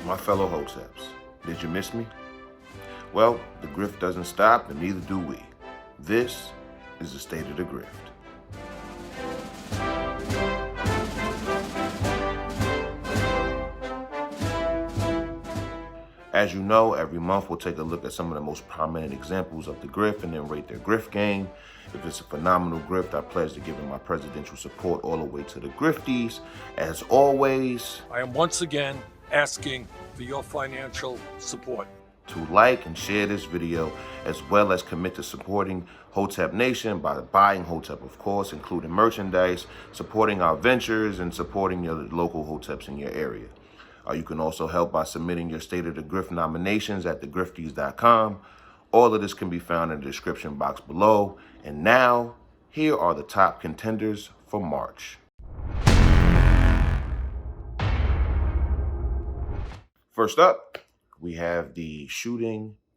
My fellow Hoteps, did you miss me? Well, the grift doesn't stop, and neither do we. This is the state of the grift. As you know, every month we'll take a look at some of the most prominent examples of the grift and then rate their grift game. If it's a phenomenal grift, I pledge to give it my presidential support all the way to the Grifties. As always, I am once again asking for your financial support. To like and share this video, as well as commit to supporting Hotep Nation by buying Hotep, of course, including merchandise, supporting our ventures, and supporting your local Hoteps in your area. You can also help by submitting your State of the Grift nominations at thegrifties.com. All of this can be found in the description box below. And now, here are the top contenders for March. First up, we have the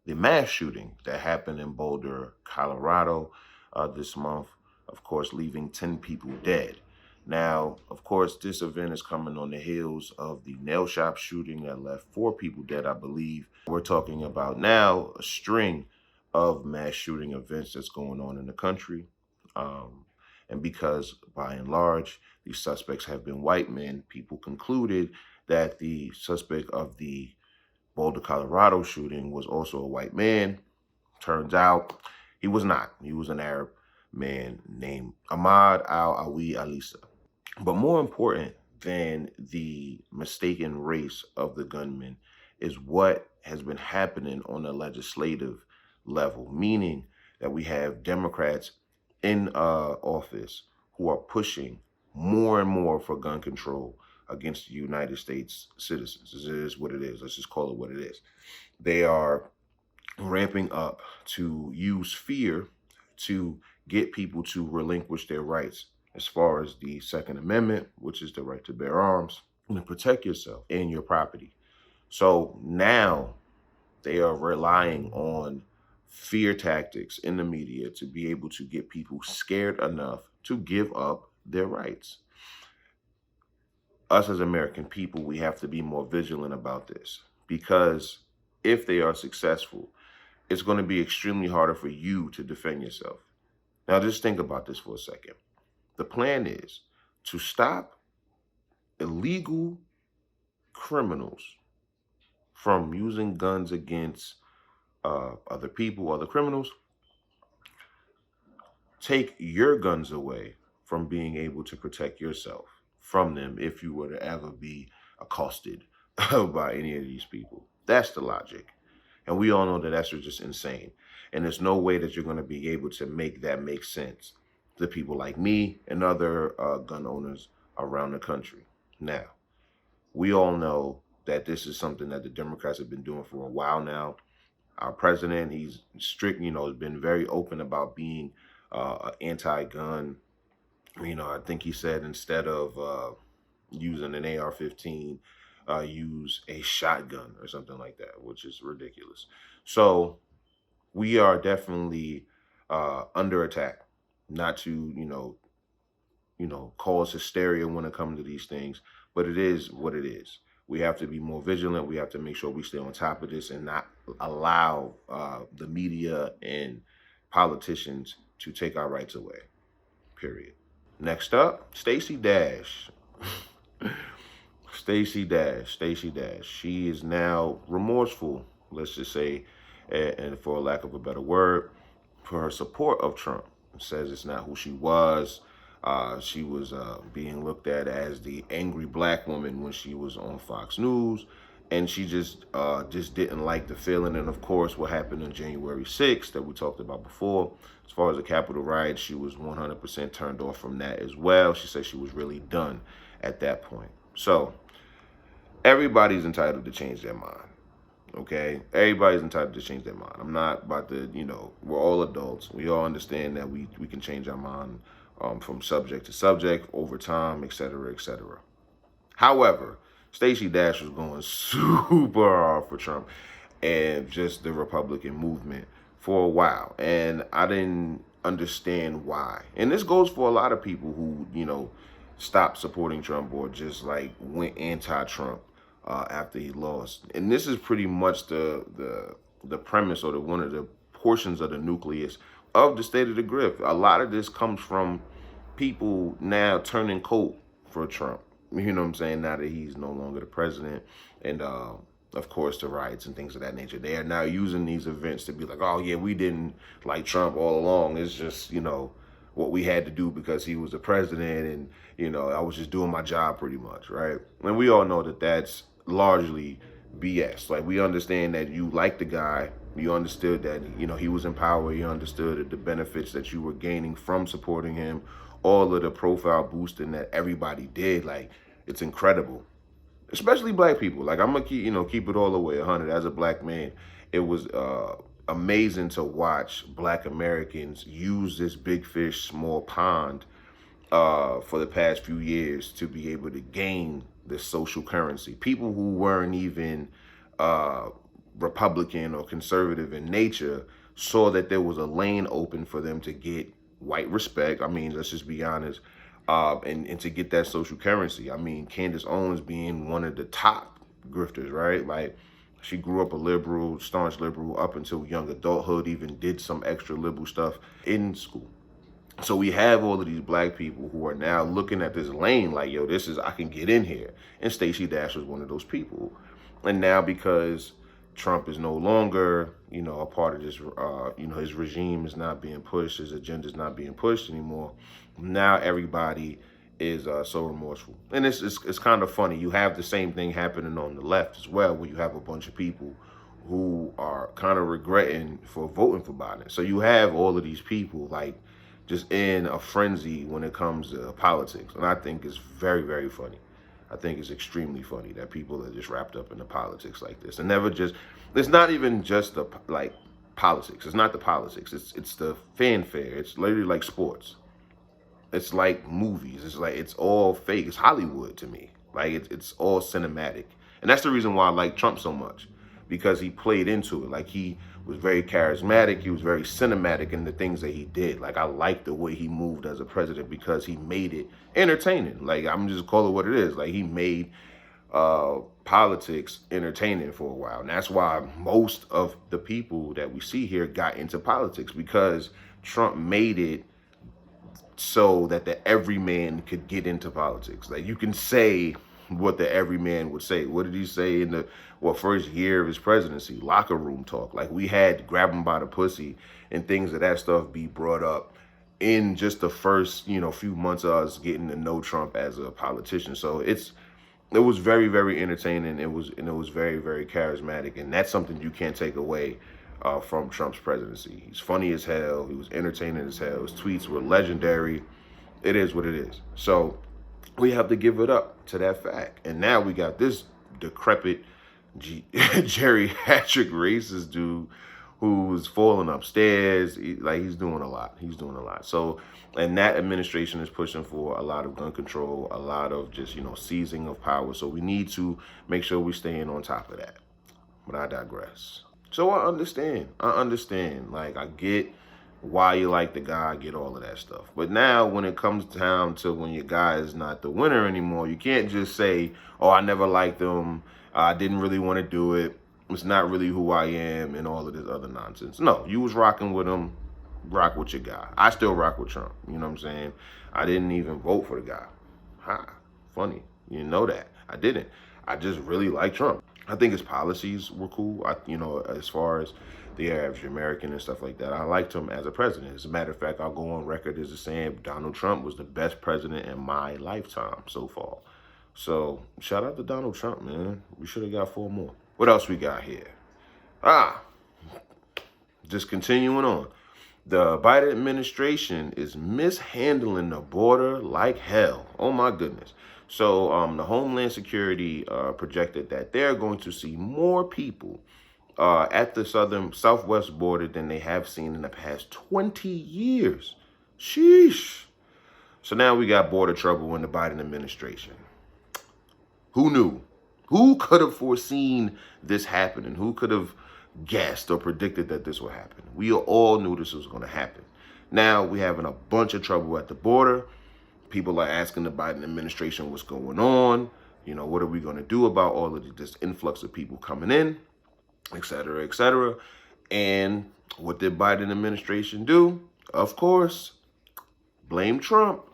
mass shooting that happened in Boulder, Colorado this month, of course, leaving 10 people dead. Now, of course, this event is coming on the heels of the nail shop shooting that left 4 people dead, I believe. We're talking about now a string of mass shooting events that's going on in the country. And because, by and large, these suspects have been white men, people concluded that the suspect of the Boulder, Colorado shooting was also a white man. Turns out he was not. He was an Arab man named Ahmad al-Awi Alisa. But more important than the mistaken race of the gunman is what has been happening on a legislative level, meaning that we have Democrats in office who are pushing more and more for gun control against the United States citizens. This is what it is. Let's just call it what it is. They are ramping up to use fear to get people to relinquish their rights as far as the Second Amendment, which is the right to bear arms and to protect yourself and your property. So now they are relying on fear tactics in the media to be able to get people scared enough to give up their rights. Us as American people, we have to be more vigilant about this, because if they are successful, it's going to be extremely harder for you to defend yourself. Now, just think about this for a second. The plan is to stop illegal criminals from using guns against other people, other criminals. Take your guns away from being able to protect yourself from them if you were to ever be accosted by any of these people. That's the logic. And we all know that that's just insane. And there's no way that you're going to be able to make that make sense to people like me and other gun owners around the country. Now, we all know that this is something that the Democrats have been doing for a while now. Our president, he's strict, has been very open about being anti-gun. I think he said instead of using an AR-15, use a shotgun or something like that, which is ridiculous. So we are definitely under attack. Not to, cause hysteria when it comes to these things, but it is what it is. We have to be more vigilant. We have to make sure we stay on top of this and not allow the media and politicians to take our rights away, period. Next up, Stacey Dash. Stacey Dash. She is now remorseful, let's just say, and for lack of a better word, for her support of Trump. Says it's not who she was. She was being looked at as the angry black woman when she was on Fox News, and she just didn't like the feeling. And of course, what happened on January 6th that we talked about before, as far as the Capitol riot, she was 100% turned off from that as well. She said she was really done at that point. So everybody's entitled to change their mind. Okay, everybody's entitled to change their mind. I'm not about to, we're all adults. We all understand that we can change our mind from subject to subject over time, et cetera, et cetera. However, Stacey Dash was going super hard for Trump and just the Republican movement for a while. And I didn't understand why. And this goes for a lot of people who, stopped supporting Trump or just like went anti-Trump after he lost. And this is pretty much the premise, or one of the portions of the nucleus of the state of the grift. A lot of this comes from people now turning coat for Trump. You know what I'm saying? Now that he's no longer the president, and of course the riots and things of that nature. They are now using these events to be like, oh yeah, we didn't like Trump all along. It's just, you know, what we had to do because he was the president, and, you know, I was just doing my job pretty much, right? And we all know that that's largely BS. Like, we understand that you like the guy, you understood that, you know, he was in power, you understood the benefits that you were gaining from supporting him, all of the profile boosting that everybody did. Like, it's incredible, especially black people. Like, I'm gonna keep it all the way 100. As a black man, it was amazing to watch black Americans use this big fish, small pond for the past few years to be able to gain this social currency. People who weren't even Republican or conservative in nature saw that there was a lane open for them to get white respect. I mean, let's just be honest, and to get that social currency. I mean, Candace Owens being one of the top grifters, right? Like, she grew up a liberal, staunch liberal, up until young adulthood, even did some extra liberal stuff in school. So we have all of these black people who are now looking at this lane like, yo, I can get in here. And Stacey Dash was one of those people. And now, because Trump is no longer, you know, a part of this, you know, his regime is not being pushed, his agenda is not being pushed anymore. Now everybody is so remorseful. And it's kind of funny. You have the same thing happening on the left as well, where you have a bunch of people who are kind of regretting for voting for Biden. So you have all of these people like just in a frenzy when it comes to politics. And I think it's very, very funny. I think it's extremely funny that people are just wrapped up in the politics like this. And it's not even just the like politics. It's not the politics. It's the fanfare. It's literally like sports. It's like movies. It's like, it's all fake. It's Hollywood to me. Like, it's all cinematic. And that's the reason why I like Trump so much, because he played into it. Like, he was very charismatic. He was very cinematic in the things that he did. Like, I like the way he moved as a president because he made it entertaining. Like, I'm just call it what it is. Like, he made politics entertaining for a while. And that's why most of the people that we see here got into politics, because Trump made it so that the everyman could get into politics. Like, you can say what the everyman would say. What did he say in the first year of his presidency? Locker room talk. Like, we had grab him by the pussy and things of that stuff be brought up in just the first, you know, few months of us getting to know Trump as a politician. So it was very, very entertaining. It was very, very charismatic, and that's something you can't take away from Trump's presidency. He's funny as hell. He was entertaining as hell. His tweets were legendary. It is what it is. So we have to give it up to that fact. And now we got this decrepit geriatric racist dude who's falling upstairs. He's doing a lot. He's doing a lot. So, and that administration is pushing for a lot of gun control, a lot of just, you know, seizing of power. So we need to make sure we're staying on top of that. But I digress. So I understand. Like, I get why you like the guy, I get all of that stuff. But now when it comes down to when your guy is not the winner anymore, you can't just say, oh, I never liked him, I didn't really want to do it, it's not really who I am, and all of this other nonsense. No, you was rocking with him, rock with your guy. I still rock with Trump, you know what I'm saying? I didn't even vote for the guy. Funny, you know that. I didn't. I just really like Trump. I think his policies were cool. You know, as far as the average American and stuff like that, I liked him as a president. As a matter of fact, I'll go on record as saying Donald Trump was the best president in my lifetime so far. So shout out to Donald Trump, man. We should have got 4 more. What else we got here? Just continuing on. The Biden administration is mishandling the border like hell. Oh my goodness. So the Homeland Security projected that they're going to see more people at the southwest border than they have seen in the past 20 years. Sheesh. So now we got border trouble in the Biden administration. Who knew? Who could have foreseen this happening? Who could have guessed or predicted that this would happen? We all knew this was going to happen. Now we're having a bunch of trouble at the border. People are asking the Biden administration what's going on. You know, what are we going to do about all of this influx of people coming in, et cetera, et cetera. And what did Biden administration do? Of course, blame Trump.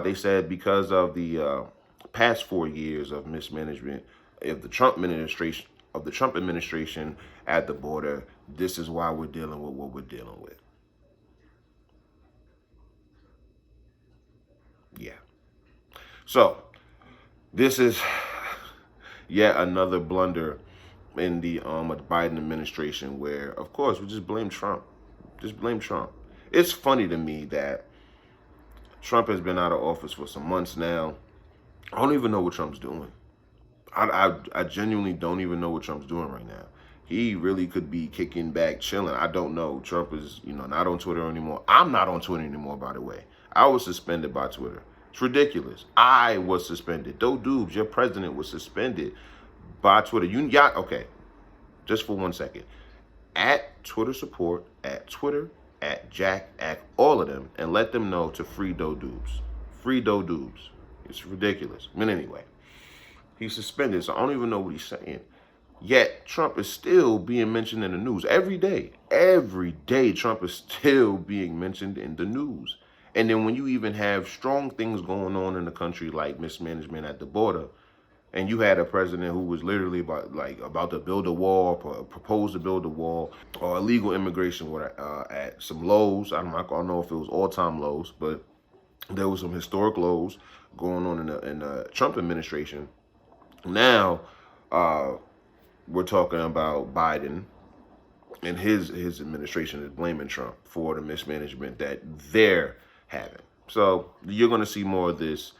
They said because of the past 4 years of mismanagement of the Trump administration at the border, this is why we're dealing with what we're dealing with. Yeah. So this is yet another blunder in the Biden administration, where, of course, we just blame Trump. Just blame Trump. It's funny to me that Trump has been out of office for some months now. I don't even know what Trump's doing. I genuinely don't even know what Trump's doing right now. He really could be kicking back, chilling. I don't know. Trump is, not on Twitter anymore. I'm not on Twitter anymore, by the way. I was suspended by Twitter. It's ridiculous. I was suspended. Doobs, your president, was suspended by Twitter. Okay, just for 1 second. At Twitter support, at Twitter, at Jack, at all of them, and let them know to free Doobs. Free Doobs. It's ridiculous. But anyway, he's suspended, so I don't even know what he's saying. Yet Trump is still being mentioned in the news every day. Every day, Trump is still being mentioned in the news. And then when you even have strong things going on in the country, like mismanagement at the border, and you had a president who was literally about to build a wall, propose to build a wall, or illegal immigration at some lows. I don't know if it was all-time lows, but there was some historic lows going on in the Trump administration. Now, we're talking about Biden and his administration is blaming Trump for the mismanagement that they're having. So you're going to see more of this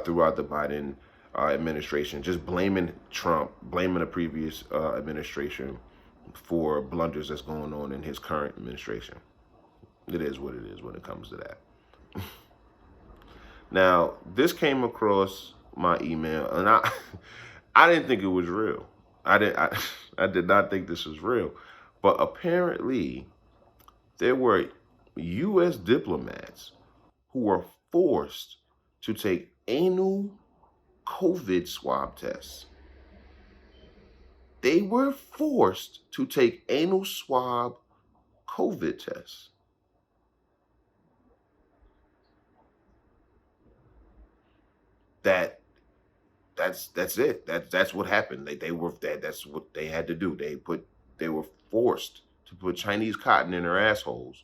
throughout the Biden administration, just blaming Trump, blaming the previous administration for blunders that's going on in his current administration. It is what it is when it comes to that. Now, this came across my email, and I didn't think it was real. I did not think this was real. But apparently, there were U.S. diplomats who were forced to take anal COVID swab tests. They were forced to take anal swab COVID tests. That's it. That's what happened. That's what they had to do. They were forced to put Chinese cotton in their assholes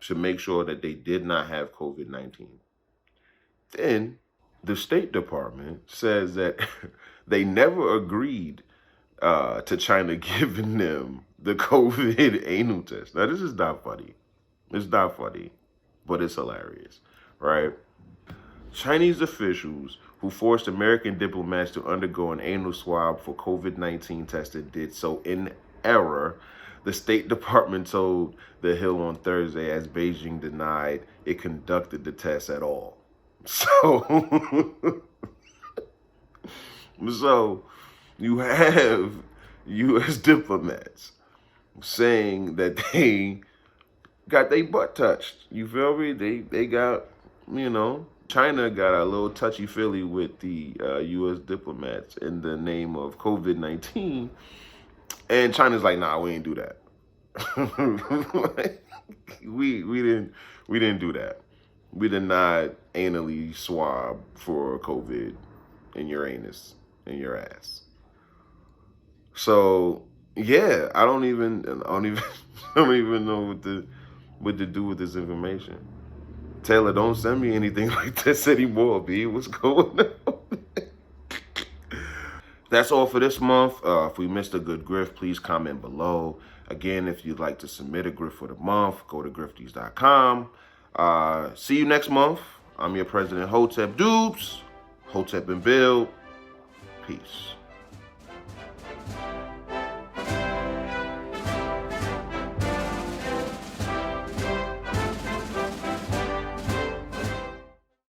to make sure that they did not have COVID-19. Then the State Department says that they never agreed to China giving them the COVID anal test. Now, this is not funny. It's not funny, but it's hilarious, right? Chinese officials who forced American diplomats to undergo an anal swab for COVID-19 testing did so in error, the State Department told The Hill on Thursday, as Beijing denied it conducted the test at all. So you have U.S. diplomats saying that they got their butt touched. You feel me? They got, China got a little touchy-feely with the U.S. diplomats in the name of COVID-19. And China's like, nah, we ain't do that. we didn't do that. We did not anally swab for COVID in your anus, in your ass. So yeah, I don't even know what to do with this information. Taylor, don't send me anything like this anymore, B. What's going on? That's all for this month. If we missed a good grift, please comment below. Again, if you'd like to submit a grift for the month, go to grifties.com. See you next month. I'm your president, Hotep Doobs. Hotep and Bill. Peace.